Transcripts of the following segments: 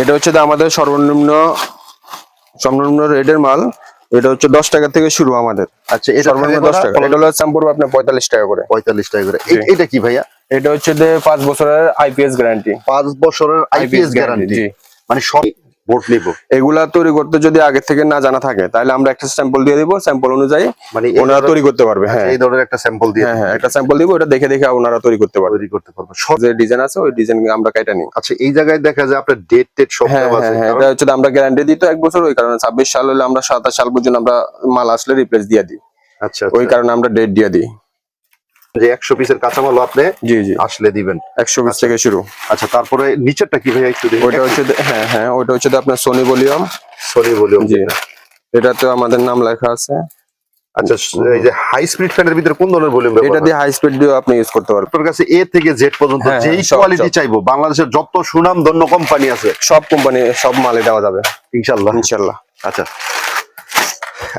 এটা হচ্ছে আমাদের সর্বনিম্ন রেটের মাল। এটা হচ্ছে 10 টাকা থেকে শুরু আমাদের। আচ্ছা, এটা সর্বনিম্ন 10 টাকা। এটা হলো স্যাম্পল আপনার 45 টাকা করে। 45 টাকা করে। এটা কি ভাইয়া? এটা হচ্ছে 5 বছরের আইপিএস গ্যারান্টি। 5 বছরের আইপিএস গ্যারান্টি। জি। মানে সব বোর্ড নিব। এগুলা তৈরি করতে যদি আগে থেকে না জানা থাকে তাহলে আমরা একটা স্যাম্পল দিয়ে দিব, স্যাম্পল অনুযায়ী মানে ওনারা তৈরি করতে পারবে। হ্যাঁ, এই ধরনের একটা স্যাম্পল দিয়ে হ্যাঁ, একটা স্যাম্পল দিব, ওটা দেখে দেখে ওনারা তৈরি করতে পারবে। সব যে ডিজাইন আছে ওই ডিজাইন আমরা কাটা নিই। আচ্ছা, এই জায়গায় দেখা যায় আপনার ডেট সব দেওয়া আছে। এটা হচ্ছে আমরা গ্যারান্টি দিই তো 1 বছর, ওই কারণে 26 সাল হলে আমরা 27 সাল পর্যন্ত আমরা মাল আসলে রিপ্লেস দিয়ে দিই। আচ্ছা, ওই কারণে আমরা ডেট দিয়ে দিই যে 100 পিসের কাঁচামাল আপনি আসলে দিবেন। 100 পিস থেকে শুরু। আচ্ছা, তারপরে নিচেরটা কি ভাইয়া একটু দেখি। ওটা হচ্ছে ওটা হচ্ছে আপনার সোনি ভলিউম। জি, এটাতে আমাদের নাম লেখা আছে। আচ্ছা, এই যে হাই স্পিড ফ্যানের ভিতরে কোন ধরনের ভলিউম ব্যবহার? এটা দিয়ে হাই স্পিড দিয়ে আপনি ইউজ করতে পারবেন। আপনার কাছে এ থেকে জেড পর্যন্ত যেই কোয়ালিটি চাইবো, বাংলাদেশের যত সুনামধন্য কোম্পানি আছে সব কোম্পানি সব মালে দেওয়া যাবে ইনশাআল্লাহ। আচ্ছা,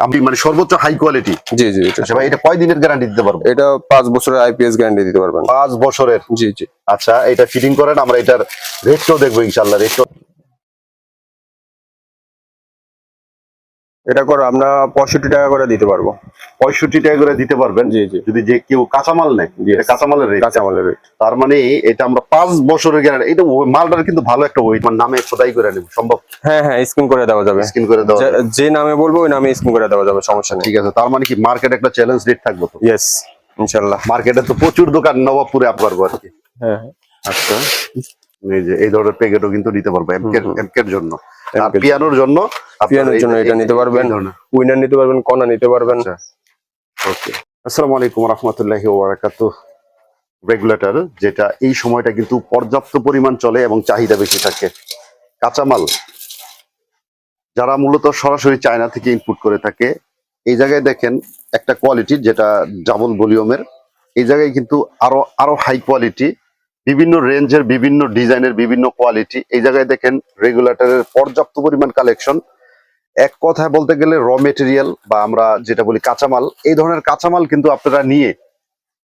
আপনি মানে সর্বোচ্চ হাই কোয়ালিটি। জি। আচ্ছা ভাই, এটা কয় দিনের গ্যারান্টি দিতে পারবো? এটা 5 বছরের আইপিএস গ্যারান্টি দিতে পারবেন। 5 বছরের? জি। আচ্ছা, এটা ফিটিং করেন, আমরা এটার রেটটাও দেখবো ইনশাআল্লাহ। রেটটা এটা করে আমরা 65 টাকা করে দিতে পারবো। 65 টাকা করে দিতে পারবেন? জি। যদি যে কেউ কাঁচামাল নেয়, এটা কাঁচামালের রেট। তার মানে এটা আমরা 5 বছরের গ্যারান্টি। এটা মালটার কিন্তু ভালো একটা ওয়েট, মানে নামে খোদাই করে নেব সম্ভব? হ্যাঁ, স্ক্রিন করে দেওয়া যাবে। স্ক্রিন করে দেওয়া যাবে, যে নামে বলবো ওই নামে স্ক্রিন করে দেওয়া যাবে, সমস্যা নেই। ঠিক আছে, তার মানে কি মার্কেটে একটা চ্যালেঞ্জ রেট থাকবে তো? ইয়েস, ইনশাআল্লাহ। মার্কেটে তো প্রচুর দোকান, নবাবপুরে আপ করবো আর কি। হ্যাঁ। আচ্ছা, এই যে এই ধরনের প্যাকেটও কিন্তু নিতে পারবো এমকের জন্য। আর পিয়ানোর জন্য এটা নিতে পারবেন, উইনার নিতে পারবেন, কর্নার নিতে পারবেন। ওকে, আসসালামু আলাইকুম ওয়া রাহমাতুল্লাহি ওয়া বারাকাতুহু। রেগুলেটর, যেটা এই সময়টা কিন্তু পর্যাপ্ত পরিমাণ চলে এবং চাহিদা বেশি থাকে। কাঁচামাল যারা মূলত সরাসরি চায়না থেকে ইনপুট করে থাকে, এই জায়গায় দেখেন একটা কোয়ালিটির, যেটা ডাবল ভলিউমের। এই জায়গায় কিন্তু আরো হাই কোয়ালিটি, বিভিন্ন রেঞ্জের, বিভিন্ন ডিজাইনের, বিভিন্ন কোয়ালিটি। এই জায়গায় দেখেন রেগুলেটরের পর্যাপ্ত পরিমাণ কালেকশন। এক কথায় বলতে গেলে র মেটেরিয়াল বা আমরা যেটা বলি কাঁচামাল, এই ধরনের কাঁচামাল কিন্তু আপনারা নিয়ে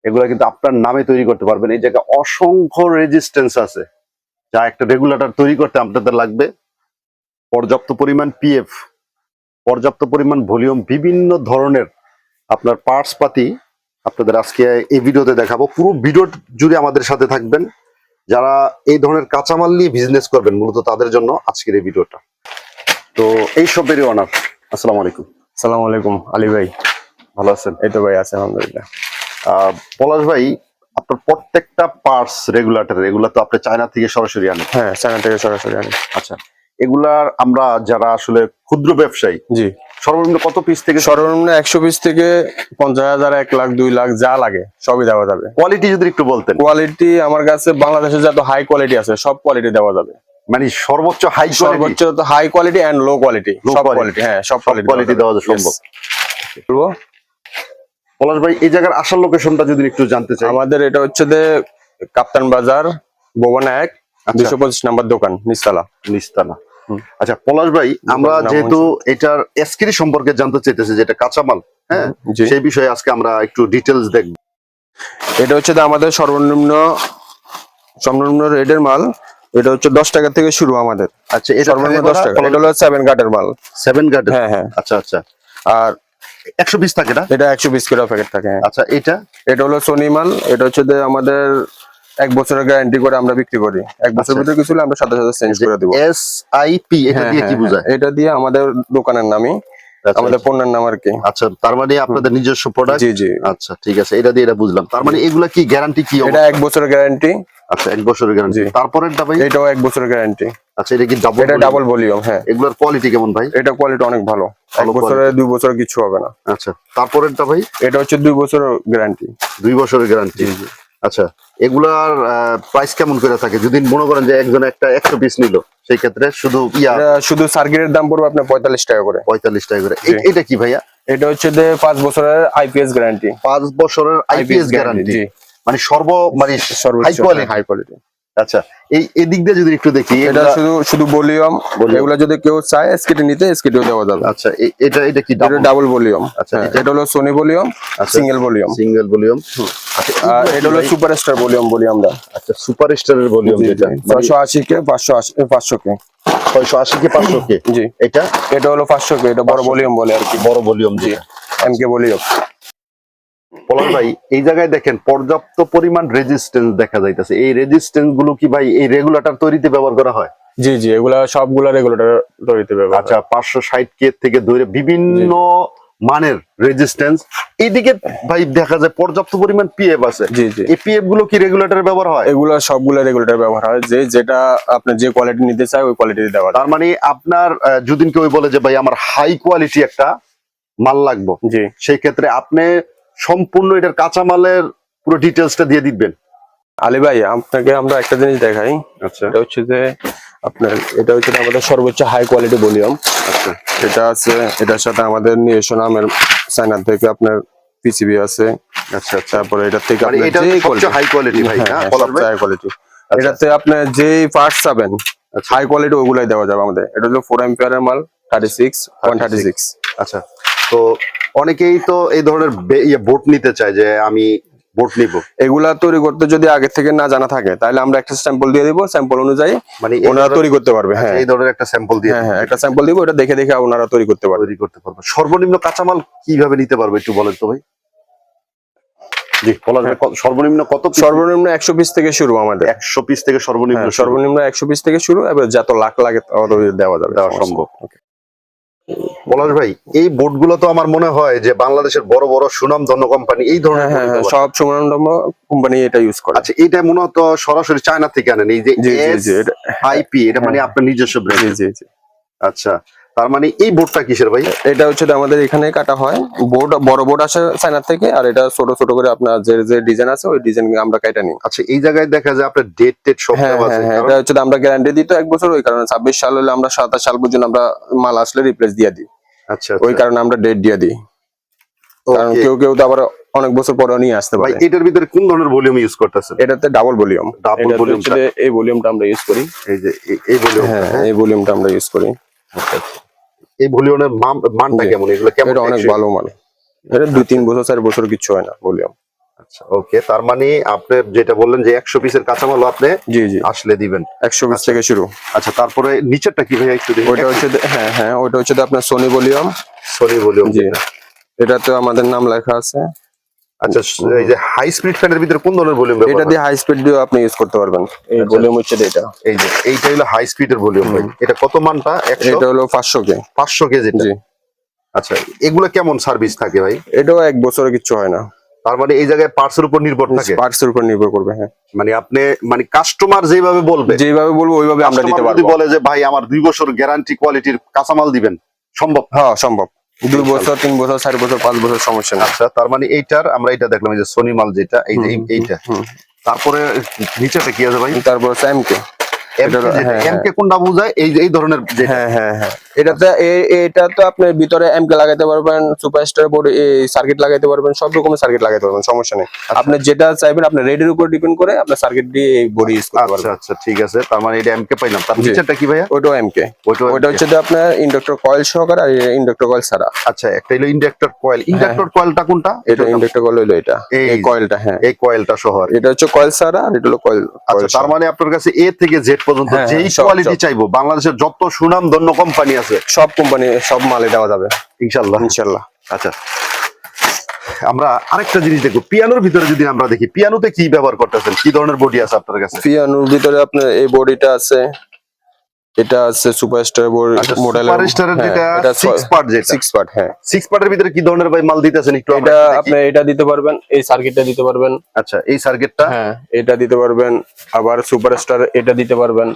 এগুলা কিন্তু আপনার নামে তৈরি করতে পারবেন। এই জায়গায় অসংখ্য রেজিস্ট্যান্স আছে, যা একটা রেগুলেটর তৈরি করতে আপনাদের লাগবে। পর্যাপ্ত পরিমাণ পিএফ, পর্যাপ্ত পরিমাণ ভলিউম, বিভিন্ন ধরনের আপনার পার্টস পাতি আপনাদের আজকে এই ভিডিওতে দেখাবো। পুরো ভিডিও জুড়ে আমাদের সাথে থাকবেন। যারা এই ধরনের কাঁচামাল নিয়ে বিজনেস করবেন, মূলত তাদের জন্য আজকের এই ভিডিওটা। তো এই সবেরই অনার, আসসালামু আলাইকুম। আসসালামু আলাইকুম। আলী ভাই, ভালো আছেন? এই তো ভাই, আছে আলহামদুলিল্লাহ। পলাশ ভাই, আপনার প্রত্যেকটা পার্টস রেগুলেটর, এগুলা তো আপনি চায়না থেকে সরাসরি আনেন? হ্যাঁ, চায়না থেকে সরাসরি আনি। আচ্ছা, এগুলার আমরা যারা আসলে ক্ষুদ্র ব্যবসায়ী, জি, সর্বনিম্ন কত পিস থেকে? সর্বনিম্ন 100 পিস থেকে 50,000, 1 লাখ, 2 লাখ যা লাগে সবই দেওয়া যাবে। কোয়ালিটি যদি একটু বলতেন। কোয়ালিটি আমার কাছে বাংলাদেশে যত হাই কোয়ালিটি আছে সব কোয়ালিটি দেওয়া যাবে। মানে সর্বোচ্চ হাই কোয়ালিটি, সর্বোচ্চ high quality and low quality, সব কোয়ালিটি। হ্যাঁ, সব কোয়ালিটি দেওয়া যাবে সম্ভব। বলবো পলাশ ভাই, এই জায়গার আসার লোকেশনটা যদি একটু জানতে চাই। আমাদের এটা হচ্ছে কাপ্তান বাজার, ভুবন 1, 225 নম্বর দোকান, নিচতলা। আচ্ছা পলাশ ভাই, আমরা যেহেতু এটার এসকিরি সম্পর্কে জানতে চাইতেছি, যেটা কাঁচামাল, হ্যাঁ, সেই বিষয়ে আজকে আমরা একটু ডিটেইলস দেখব। এটা হচ্ছে আমাদের সর্বনিম্ন রেটের মাল। এটা হচ্ছে 10 টাকা থেকে শুরু আমাদের। আচ্ছা, এটা সর্বনিম্ন 10 টাকা। এটা হলো 7 গাটের মাল। 7 গাট? হ্যাঁ। আচ্ছা। আর 100 পিস থাকে না? এটা 100 পিস করে প্যাকেট থাকে। আচ্ছা, এটা হলো সোনি মাল। এটা হচ্ছে আমাদের 1 বছরের গ্যারান্টি করে আমরা বিক্রি করি। 1 বছর ভিতরে কিছু হলে আমরা সাথে সাথে চেঞ্জ করে দেব। এসআইপি, এটা দিয়ে কি বোঝায়? এটা দিয়ে আমাদের দোকানের নামই, আমাদের পণ্যের নাম আর কি। আচ্ছা, তার মানে আপনাদের নিজস্ব প্রোডাক্ট? জি। আচ্ছা, ঠিক আছে, এটা দিয়ে এটা বুঝলাম। তার মানে এগুলা কি গ্যারান্টি কি? এটা 1 বছরের গ্যারান্টি। আচ্ছা, 1 বছরের গ্যারান্টি। তারপরেরটা ভাই? এটাও 1 বছরের গ্যারান্টি। আচ্ছা, এটা কি ডাবল ভলিউম? হ্যাঁ। এগুলোর কোয়ালিটি কেমন ভাই? এটা কোয়ালিটি অনেক ভালো। 1 বছরে 2 বছর কিছু হবে না। আচ্ছা, তারপরেরটা ভাই? এটা হচ্ছে 2 বছরের গ্যারান্টি। 2 বছরের গ্যারান্টি। আচ্ছা, এগুলার প্রাইস কেমন করে থাকে? যদি মনে করেন যে একজন একটা 100 পিস নিল, সেই ক্ষেত্রে শুধু সার্কিটের দাম পড়বে আপনার 45 টাকা করে। 45 টাকা করে। এটা কি ভাইয়া? এটা হচ্ছে 5 বছরের আইপিএস গ্যারান্টি। 5 বছরের আইপিএস গ্যারান্টি, মানে হাই কোয়ালিটি। আচ্ছা, এই দিক দিয়ে যদি একটু দেখি, এটা শুধু ভলিউম। এগুলা যদি কেউ চায় এসকেটি নিতে, এসকেটিও দেওয়া যাবে। আচ্ছা, এটা কি ডাবল ভলিউম? আচ্ছা, এটা হলো সোনি ভলিউম, সিঙ্গেল ভলিউম। আচ্ছা, এটা হলো সুপারস্টার ভলিউম বলি আমরা। আচ্ছা, সুপারস্টারের ভলিউম, যেটা 680 কে 580 500 কে। 680 কি 500 কে? জি, এটা এটা হলো 500 কে, এটা বড় 500 ভলিউম বলে আর কি, বড় ভলিউম। জি, জি, এমকে ভলিউম। পলাশ ভাই এই জায়গায় দেখেন পর্যাপ্ত পরিমাণ রেজিস্ট্যান্স দেখা যাইতেছে। এই রেজিস্ট্যান্স গুলো কি ভাই এই রেগুলেটর তৈরিতে ব্যবহার করা হয়? জি জি, এগুলা সবগুলা রেগুলেটর তৈরিতে ব্যবহার আচ্ছা, 560 কে থেকে ধরে বিভিন্ন মানের রেজিস্ট্যান্স। এইদিকে ভাই দেখা যায় পর্যাপ্ত পরিমাণ পিএফ আছে। জি জি, এই পিএফ গুলো কি রেগুলেটরে ব্যবহার হয়? এগুলা সবগুলা রেগুলেটর ব্যবহার হয়, যেটা আপনি যে কোয়ালিটি নিতে চায় ওই কোয়ালিটি দেওয়া যায়। তার মানে আপনার যদি কেউ বলে যে ভাই আমার হাই কোয়ালিটি একটা মাল লাগবে, জি, সেই ক্ষেত্রে আপনি সম্পূর্ণ এটার কাঁচামালের পুরো ডিটেলসটা দিয়ে দিবেন। আলী ভাই আপনাকে আমরা একটা জিনিস দেখাই। আচ্ছা এটা হচ্ছে যে আপনার, এটা হচ্ছে আমাদের সর্বোচ্চ হাই কোয়ালিটি ভলিউম। আচ্ছা এটা আছে, এটার সাথে আমাদের নিজস্ব নামের চায়না থেকে আপনার পিসিবি আছে। আচ্ছা আচ্ছা, তারপরে এটা থেকে মানে আপনার এটা যে সবচেয়ে হাই কোয়ালিটি ভাই না? সবচেয়ে হাই কোয়ালিটি। আচ্ছা। এটাতে আপনি যে পার্টস পাবেন আচ্ছা হাই কোয়ালিটি ওগুলাই দেওয়া যাবে আমাদের। এটা হলো 4 অ্যাম্পিয়ারের মাল, 36.36। আচ্ছা, তো অনেকেই তো এই ধরনের বোট নিতে চায় যে আমি বোট নিব, এগুলা তৈরি করতে যদি আগে থেকে না জানা থাকে তাহলে আমরা একটা স্যাম্পল দিয়ে দিব, স্যাম্পল অনুযায়ী মানে ওনারা তৈরি করতে পারবে। হ্যাঁ, এই ধরনের একটা স্যাম্পল দিয়ে হ্যাঁ হ্যাঁ, একটা স্যাম্পল দিব, ওটা দেখে দেখে ওনারা তৈরি করতে পারবে। তৈরি করতে পারবো। সর্বনিম্ন কাঁচামাল কিভাবে নিতে পারবো একটু বলেন তো ভাই। জি, পলাশ ভাই, সর্বনিম্ন কত পিস? সর্বনিম্ন 100 পিস থেকে শুরু আমাদের। 100 পিস থেকে সর্বনিম্ন হ্যাঁ, সর্বনিম্ন 100 পিস থেকে শুরু, এবার যত লাখ লাগে তত দেওয়া যাবে, দেওয়া সম্ভব। পলাশ ভাই, এই বোট গুলো তো আমার মনে হয় যে বাংলাদেশের বড় বড় সুনামধন্য কোম্পানি এই ধরনের হ্যাঁ boat হ্যাঁ, ব্যবহার সব সুনামধন্য কোম্পানি এটা ইউজ করে। আচ্ছা, এটা মূলত সরাসরি চায়না থেকে আনেন এই যে জি জি জি, এটা আইপি, এটা মানে আপনার নিজস্ব জি ব্র্যান্ড? জি জি, আচ্ছা, তার মানে এই বোটটা কিসের ভাই? এটা হচ্ছে যে আমাদের এখানে কাটা হয়। বোর্ড, বড় বোর্ড আসে চায়না থেকে, আর এটা ছোট ছোট করে আপনার যে যে ডিজাইন আছে ওই ডিজাইন আমরা কাটা নিই। আচ্ছা, এই জায়গায় দেখা যায় আপনার ডেট টেট সব হ্যাঁ দেওয়া হ্যাঁ আছে, হ্যাঁ, এটা হচ্ছে যে আমরা গ্যারান্টি দিই তো 1 বছর, ওই কারণে 26 সাল হলে আমরা 27 সাল পর্যন্ত আমরা মাল আসলে রিপ্লেস দিয়ে দিই। আচ্ছা ওই কারণে আমরা ডেট দিয়ে দিই, কারণ ওকে কেউ কেউ তো আবার অনেক বছর পরে নিয়ে আসতে ভাই, পারে। এটার ভিতরে কোন ধরনের ভলিউম ইউজ করতেছেন? এটাতে ডাবল ভলিউম, ডাবল এটা ভলিউম, হচ্ছে যে এই ভলিউমটা আমরা ইউজ করি। এই যে এই ভলিউম, হ্যাঁ, এই ভলিউমটা আমরা ইউজ করি। এই ভলিউমের মানটা জি, কেমন? এগুলো কেমন? এটা অনেক ভালো মাল, এটা 2-3 বছর 4 বছর কিচ্ছু হয় না ভলিউম। আচ্ছা ওকে, তার মানে আপনি যেটা বললেন যে 100 পিসের কাঁচামাল আপনি জি জি, আসলে দিবেন। 100 পিস থেকে শুরু। আচ্ছা, তারপরে নিচেরটা কি ভাই একটু দেখি। ওইটা হচ্ছে হ্যাঁ হ্যাঁ, ওইটা হচ্ছে আপনার সোনি ভলিউম। Sorry volume. জি, এটাতে আমাদের নাম লেখা আছে। আচ্ছা, এই যে হাই স্পিড ফ্যানের ভিতরে কোন ধরনের ভলিউম এটা ব্যবহার? দিয়ে হাই স্পিড দিয়ে আপনি ইউজ করতে পারবেন। এই আচ্ছা। ভলিউম হচ্ছে এটা। এই যে এইটা হলো হাই স্পিডের ভলিউম ভাই। এটা কত মানটা? 100? এটা হলো 500 কে। 500 কেজি। জি, আচ্ছা, এগুলো কেমন সার্ভিস থাকে ভাই? এটাও 1 বছরে কিচ্ছু হয় না। তার মানে এই জায়গায় পার্টস এর উপর নির্ভর থাকে, পার্টস এর উপর নির্ভর করবে। হ্যাঁ, মানে আপনি মানে কাস্টমার যেভাবে বলবে, যেভাবে বলবো ওইভাবে আমরা দিতে কাস্টমার যদি পারবো। বলে যে ভাই আমার 2 বছর গ্যারান্টি কোয়ালিটির কাঁচামাল দিবেন, সম্ভব? হ্যাঁ সম্ভব, 2 বছর 3 বছর 4 বছর 5 বছর সমস্যা না। আচ্ছা, তার মানে এইটার আমরা এটা দেখলাম এই যে সোনি মাল যেটা, এই যে এইটা। তারপরে নিচেটা কি আছে ভাই? তারপর হচ্ছে এমকে। এমকে কোনটা বোঝায়? এই যে এই ধরনের যেটা। হ্যাঁ হ্যাঁ হ্যাঁ, এটাতে এটা তো আপনি ভিতরে এমকে লাগাইতে পারবেন, সুপারস্টার বোর্ড এই সার্কিট লাগাইতে পারবেন, সব রকমের সার্কিট লাগাইতে পারবেন, সমস্যা নেই। আপনি যেটা চাইবেন আপনার রেডের উপর ডিপেন্ড করে আপনার সার্কিট দিয়ে এই বডি ইউজ করতে আচ্ছা পারবেন। আচ্ছা, ঠিক আছে, তার মানে এটা এমকে পাইলাম। তার নিচেরটা কি ভাইয়া? ওইটাও এমকে। ওইটা হচ্ছে যে আপনার ইন্ডাক্টর কয়েল সহকারে, আর ইন্ডাক্টর কয়েল ছাড়া। আচ্ছা, একটা হলো ইন্ডাক্টর কয়েল। ইন্ডাক্টর কয়েলটা কোনটা? এটা ইন্ডাক্টর কয়েল হলো এটা, এই কয়েলটা। হ্যাঁ, এই কয়েলটা সহ। এটা হচ্ছে কয়েল ছাড়া, আর এটা হলো কয়েল। আচ্ছা, তার মানে আপনার কাছে এ থেকে জেড পর্যন্ত হ্যাঁ, যেই সব, কোয়ালিটি চাইবো, বাংলাদেশের যত সুনামধন্য কোম্পানি আছে সব কোম্পানি সব মালে দেওয়া যাবে ইনশাআল্লাহ। ইনশাআল্লাহ। আচ্ছা, আমরা আরেকটা জিনিস দেখবো, পিয়ানোর ভিতরে যদি আমরা দেখি, পিয়ানোতে কি ব্যবহার করতেছেন, কি ধরনের বডি আছে আপনার কাছে? পিয়ানোর ভিতরে আপনার এই বডিটা আছে, এটা আছে সুপারস্টার বোর্ড মডেল। সুপারস্টারের যেটা 6 পার্ট, যেটা 6 পার্ট। হ্যাঁ, 6 পার্টের ভিতরে কি ধরনের ভাই মাল দিতেছেন একটু এটা আপনি এটা দিতে পারবেন, এই সার্কিটটা দিতে পারবেন। আচ্ছা, এই সার্কিটটা, হ্যাঁ, এটা দিতে পারবেন, আবার সুপারস্টার এটা দিতে পারবেন।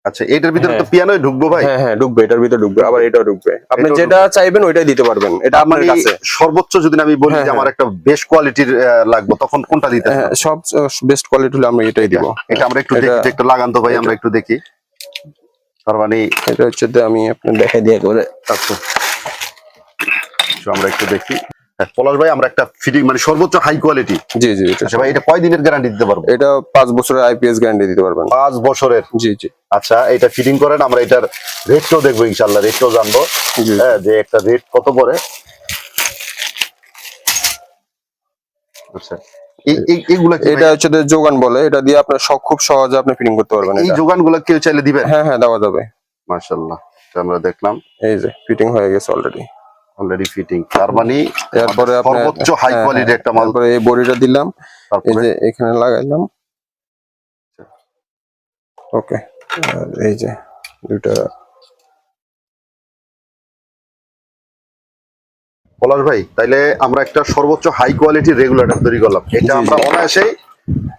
আচ্ছা, এটার ভিতরে তো পিয়ানোয় ঢুকবো ভাই। হ্যাঁ হ্যাঁ, ঢুকবে, এটার ভিতরে ঢুকবে, আবার এটাও ঢুকবে। আপনি যেটা চাইবেন ওইটাই দিতে পারবেন, এটা আপনার কাছে। সর্বোচ্চ যদি আমি বলি যে আমার একটা বেস্ট কোয়ালিটির লাগবে, তখন কোনটা দিতে? হ্যাঁ, সব বেস্ট কোয়ালিটি হলে আমরা এটাই দিব। এটা আমরা একটু দেখি, একটু লাগান তো ভাই, আমরা একটু দেখি। তার মানে এটা হচ্ছে যে আমি আপনাকে দেখাই দিয়ে করে। আচ্ছা, আমরা একটু দেখি। পলাশ ভাই, আমরা একটা ফিটিং মানে সর্বোচ্চ হাই কোয়ালিটি। জি জি, আচ্ছা ভাই, এটা কয় দিনের গ্যারান্টি দিতে পারবো? এটা 5 বছরের আইপিএস গ্যারান্টি দিতে পারবেন। 5 বছরের? জি জি। আচ্ছা, এটা ফিটিং করেন, আমরা এটার রেটটাও দেখবো ইনশাআল্লাহ, রেটটাও জানবো। হ্যাঁ, যে একটা রেট কত পড়ে। আচ্ছা, এইগুলা কি? এটা হচ্ছে যে যোগান বলে, এটা দিয়ে আপনার খুব সহজে আপনি ফিটিং করতে পারবেন। এই যোগানগুলো কেউ চাইলে দিবেন? হ্যাঁ হ্যাঁ, দেওয়া যাবে। মাশাআল্লাহ, এটা আমরা দেখলাম এই যে ফিটিং হয়ে গেছে অলরেডি। অলরেডি ফিটিং, তার মানে এরপরে আপনার সর্বোচ্চ হাই কোয়ালিটির একটা মাল। তারপরে এই বডিটা দিলাম, এই তারপরে যে এখানে লাগাইলাম। ওকে, আর এই যে দুইটা। পলাশ ভাই, তাইলে আমরা একটা সর্বোচ্চ হাই কোয়ালিটির রেগুলেটর তৈরি করলাম। এটা জি, আমরা জি। অনায়াসেই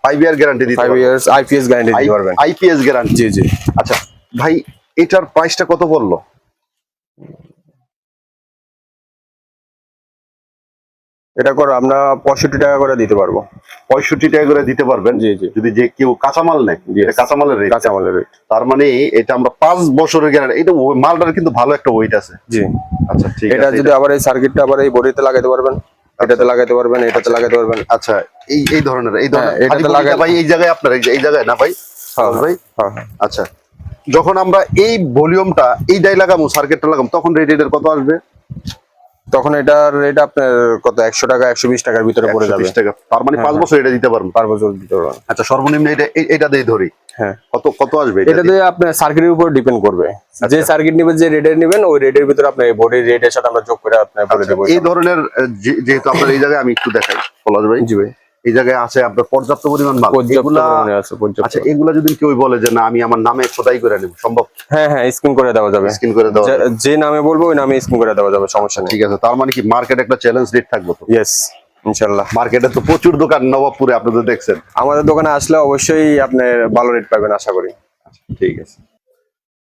5 ইয়ার গ্যারান্টি দিতে 5 পারবো। ইয়ার্স আইপিএস গ্যারান্টি দিতে পারবেন। IPS guarantee. জি জি। আচ্ছা ভাই, এটার প্রাইসটা কত পড়লো? এটা করে আমরা 65 টাকা করে দিতে পারবো। 65 টাকা করে দিতে পারবেন। জি জি। যদি যে কেউ কাঁচামাল নেয়, Yes. এটা কাঁচামালের রেট। কাঁচামালের রেট। তার মানে এটা আমরা 5 বছরের গ্যারান্টি। এটা মালটার কিন্তু ভালো একটা ওয়েট আছে। জি। আচ্ছা ঠিক এটা আছে। যদি আবার এই সার্কিটটা আবার এই বডিতে লাগাইতে পারবেন, এটাতে লাগাইতে পারবেন, এটাতে লাগাইতে পারবেন। আচ্ছা, এই ধরনের এটাতে খালি বডিটা লাগাই- ভাই এই জায়গায় আপনার এই জায়গায় না ভাই? হ্যাঁ, ভাই হ্যাঁ, হ্যাঁ। আচ্ছা, যখন আমরা এই ভলিউমটা এইটাই লাগাবো, সার্কিটটা লাগাবো, তখন রেটের কত আসবে? তখন এটার রেট আপনার কত 100 টাকা 120 টাকার ভিতরে পড়ে যাবে। 120 টাকা। তার মানে 5 হ্যাঁ, বছর এটা দিতে পারবো। পার বছর দিতে পারবেন। আচ্ছা, সর্বনিম্ন এটা দিয়ে ধরি, হ্যাঁ, কত কত আসবে এটা এটাতে দিয়ে? আপনার সার্কিটের উপর ডিপেন্ড করবে। যে সার্কিট নেবেন, যে রেটের নেবেন, ওই রেটের ভিতরে আপনার এই বডির রেটের সাথে আমরা যোগ করে আপনার বলে দেবো। এই ধরনের যেহেতু আপনার এই জায়গায় আমি একটু দেখাই পলাশ ভাই, জি ভাই, এই জায়গায় আছে আপনার পর্যাপ্ত পরিমাণ মাল। পর্যাপ্ত এগুলা পরিমাণে আছে, পর্যাপ্ত। আচ্ছা, এগুলা যদি কেউ বলে যে না আমি আমার নামে খোদাই করে নেব, সম্ভব? হ্যাঁ হ্যাঁ, স্ক্রিন করে দেওয়া যাবে। স্ক্রিন করে দেওয়া যাবে। যে নামে বলবো ওই নামে স্ক্রিন করে দেওয়া যাবে, সমস্যা নেই। ঠিক আছে, তার মানে কি মার্কেটে একটা চ্যালেঞ্জ রেট থাকবে তো? ইয়েস, ইনশাআল্লাহ। মার্কেটে তো প্রচুর দোকান নবাবপুরে, আপনি তো দেখছেন। আমাদের দোকানে আসলে অবশ্যই আপনি ভালো রেট পাবেন আশা করি। ঠিক আছে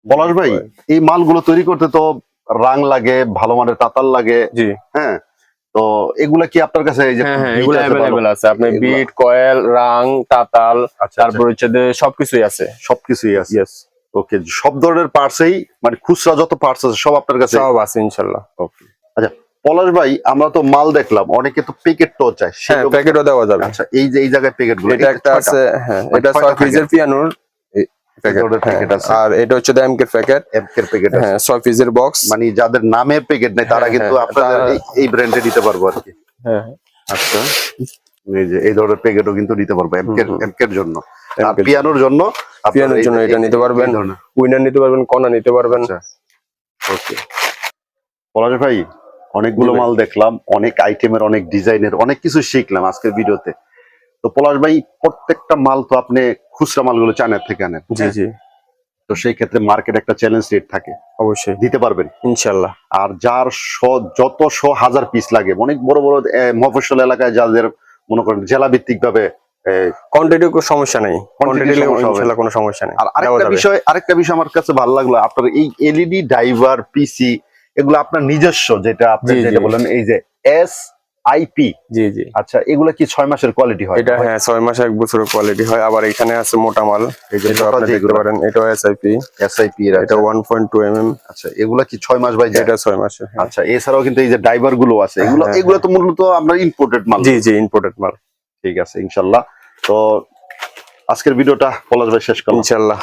পলাশ ভাই, এই মালগুলো তৈরি করতে তো রাং লাগে, ভালো মানের তাতাল লাগে। জি, হ্যাঁ, তো এগুলা কি আপনার কাছে এই যে হ্যাঁ হ্যাঁ, বিট এগুলো আছে ভালো? অ্যাভেলেবেল আছে। আপনার এগুলা- বিট, কয়েল, রাং, তাতাল, আচ্ছা, তারপর হচ্ছে যে সবকিছুই আছে। সবকিছুই আছে। ইয়েস, ওকে, সব ধরনের পার্টসই, মানে খুচরা যত পার্টস আছে সব আপনার কাছে? সব আছে ইনশাআল্লাহ। ওকে। আচ্ছা পলাশ ভাই, আমরা তো মাল দেখলাম, অনেকে তো প্যাকেট তো চায়। হ্যাঁ, প্যাকেটও দেওয়া যাবে। আচ্ছা, এই যে এই জায়গায় প্যাকেট গুলো, এটা একটা আছে, হ্যাঁ, এটা 6 পিসের পিয়ানোর প্যাকেট। প্যাকেট আছে, আর এটা হচ্ছে এমকে প্যাকেট। এমকের প্যাকেট আছে। হ্যাঁ, 6 পিসের বক্স। মানে যাদের নামের প্যাকেট নাই তারা হ্যাঁ, কিন্তু হ্যাঁ, আপনাদের এই ব্র্যান্ডে দিতে পারবো আর কি। হ্যাঁ, আচ্ছা, এই যে এই ধরনের প্যাকেটও কিন্তু দিতে পারবো এমকের জন্য। আর এমকের পিয়ানোর জন্য আপনারা পিয়ানোর জন্য এটা নিতে পারবেন, এই ধরনের। উইনার নিতে পারবেন, কর্না নিতে পারবেন। আচ্ছা, ওকে। পলাশ ভাই, অনেকগুলো জি ভাই। মাল দেখলাম, অনেক আইটেমের, অনেক ডিজাইনের, অনেক কিছু শিখলাম আজকের ভিডিওতে। তো পলাশ ভাই, প্রত্যেকটা মাল তো আপনি খুচরা মালগুলো চায়না থেকে আনেন। জি জি, তো সেই ক্ষেত্রে মার্কেট একটা চ্যালেঞ্জ রেট থাকে, অবশ্যই দিতে পারবেন ইনশাআল্লাহ। আর যার যত হাজার পিস লাগে, অনেক বড় বড় মফস্বল এলাকায় যাদের মনে করেন জেলা ভিত্তিক ভাবে কোয়ান্টিটি কোনো সমস্যা নাই, কোয়ান্টিটি সমস্যা হবে। ইনশাআল্লাহ কোনো সমস্যা নেই। আর দেওয়া যাবে। আরেকটা বিষয় আমার কাছে ভালো লাগলো, আপনার এই এলইডি ড্রাইভার পিসি এগুলো আপনার নিজস্ব, যেটা আপনি জি, জি। যেটা বলেন এই যে SIP। জি জি, আচ্ছা, এগুলো কি 6 মাসের কোয়ালিটি হয়? এটা হ্যাঁ 6 মাস 1 বছরের কোয়ালিটি হয়। আবার এখানে আছে মোটা মাল, এই যে এটা মোটা আপনি দেখতে যেগুলো। পারেন, এটাও এসআইপি, SIP এর এটা 1.2 mm। আচ্ছা, এগুলা কি 6 মাস ভাই যায়? এটা 6 মাসের। হ্যাঁ। আচ্ছা, এছাড়াও কিন্তু এই যে ড্রাইভার গুলো আছে, এগুলো হ্যাঁ, এগুলো তো মূলত আমরা ইম্পোর্টেড মাল। জি জি, ইম্পোর্টেড মাল। ঠিক আছে, ইনশাল্লাহ। তো আজকের ভিডিওটা পলাশ ভাই শেষ করলাম। ইনশাআল্লাহ।